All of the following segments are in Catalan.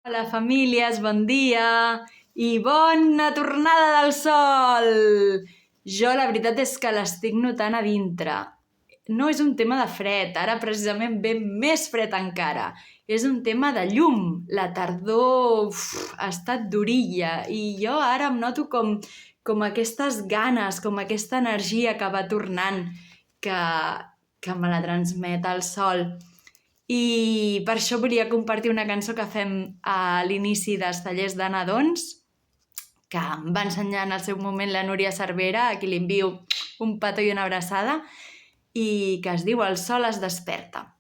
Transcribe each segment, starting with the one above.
Hola famílies, bon dia i bona tornada del sol! Jo la veritat és que l'estic notant a dintre. No és un tema de fred, ara precisament ve més fred encara. És un tema de llum. La tardor ha estat durilla i jo ara em noto com aquestes ganes, com aquesta energia que va tornant, que me la transmet el sol. I per això volia compartir una cançó que fem a l'inici dels tallers de nadons, que em va ensenyar en el seu moment la Núria Cervera, a qui li envio un petó i una abraçada, i que es diu El sol es desperta.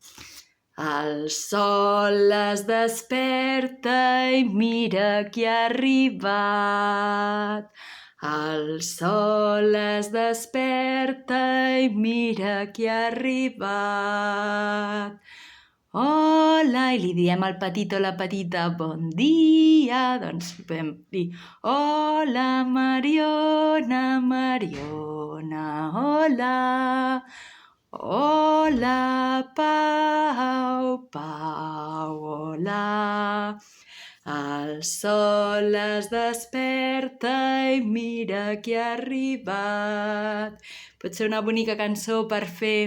El sol es desperta i mira qui ha arribat. El sol es desperta i mira qui ha arribat. Hola, i li diem al petit o la petita bon dia, doncs podem dir hola Mariona, Mariona, hola. Hola Pau, Pau, hola. El sol es desperta i mira qui ha arribat. Pot ser una bonica cançó per fer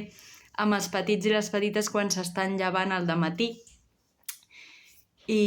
amb els petits i les petites quan s'estan llevant al dematí. I